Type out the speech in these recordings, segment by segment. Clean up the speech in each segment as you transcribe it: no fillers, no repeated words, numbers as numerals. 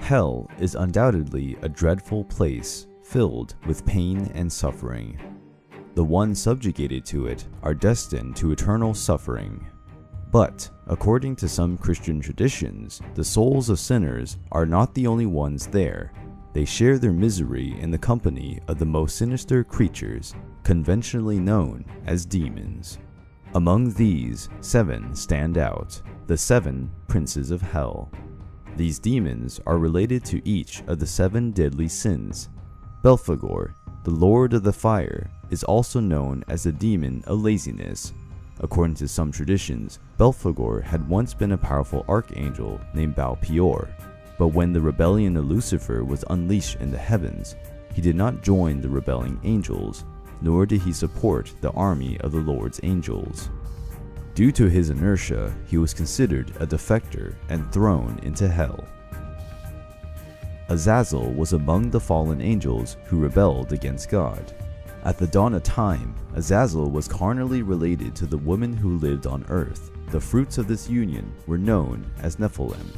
Hell is undoubtedly a dreadful place filled with pain and suffering. The ones subjugated to it are destined to eternal suffering. But, according to some Christian traditions, the souls of sinners are not the only ones there. They share their misery in the company of the most sinister creatures, conventionally known as demons. Among these, 7 stand out, the 7 princes of hell. These demons are related to each of the 7 deadly sins. Belphegor, the lord of the fire, is also known as the demon of laziness. According to some traditions, Belphegor had once been a powerful archangel named Baal-peor, but when the rebellion of Lucifer was unleashed in the heavens, he did not join the rebelling angels, nor did he support the army of the Lord's angels. Due to his inertia, he was considered a defector and thrown into hell. Azazel was among the fallen angels who rebelled against God. At the dawn of time, Azazel was carnally related to the woman who lived on earth. The fruits of this union were known as Nephilim.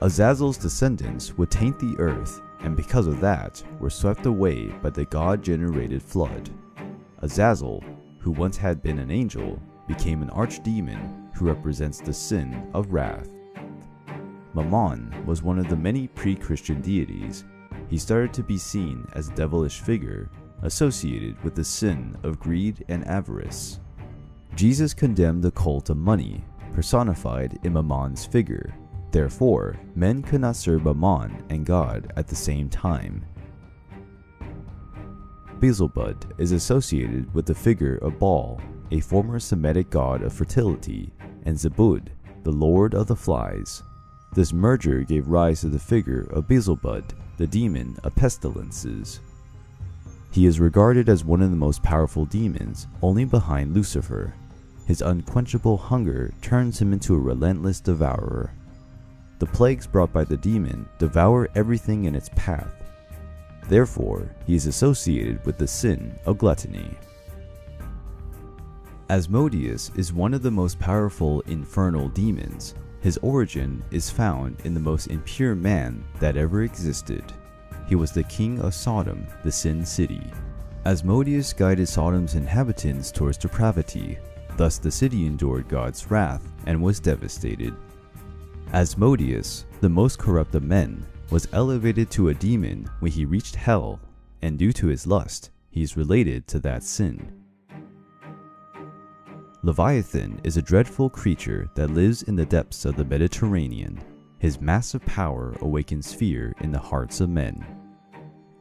Azazel's descendants would taint the earth, and because of that, were swept away by the God-generated flood. Azazel, who once had been an angel, became an archdemon who represents the sin of wrath. Mammon was one of the many pre-Christian deities. He started to be seen as a devilish figure associated with the sin of greed and avarice. Jesus condemned the cult of money, personified in Mammon's figure. Therefore, men could not serve Mammon and God at the same time. Beelzebub is associated with the figure of Baal, a former Semitic god of fertility, and Zebud, the lord of the flies. This merger gave rise to the figure of Beelzebub, the demon of pestilences. He is regarded as one of the most powerful demons, only behind Lucifer. His unquenchable hunger turns him into a relentless devourer. The plagues brought by the demon devour everything in its path. Therefore, he is associated with the sin of gluttony. Asmodeus is one of the most powerful infernal demons. His origin is found in the most impure man that ever existed. He was the king of Sodom, the sin city. Asmodeus guided Sodom's inhabitants towards depravity. Thus the city endured God's wrath and was devastated. Asmodeus, the most corrupt of men, was elevated to a demon when he reached hell, and due to his lust, he is related to that sin. Leviathan is a dreadful creature that lives in the depths of the Mediterranean. His massive power awakens fear in the hearts of men.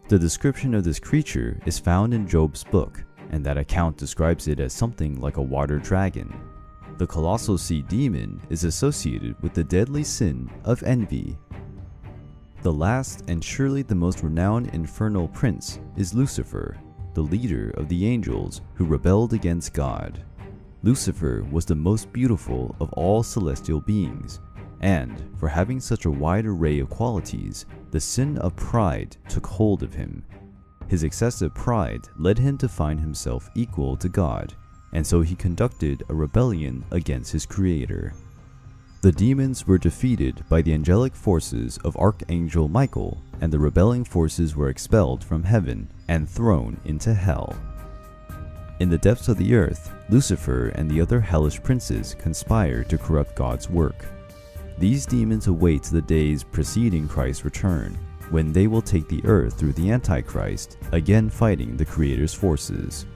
The description of this creature is found in Job's book, and that account describes it as something like a water dragon. The colossal sea demon is associated with the deadly sin of envy. The last and surely the most renowned infernal prince is Lucifer, the leader of the angels who rebelled against God. Lucifer was the most beautiful of all celestial beings, and for having such a wide array of qualities, the sin of pride took hold of him. His excessive pride led him to find himself equal to God, and so he conducted a rebellion against his creator. The demons were defeated by the angelic forces of Archangel Michael, and the rebelling forces were expelled from heaven and thrown into hell. In the depths of the earth, Lucifer and the other hellish princes conspired to corrupt God's work. These demons await the days preceding Christ's return, when they will take the earth through the Antichrist, again fighting the Creator's forces.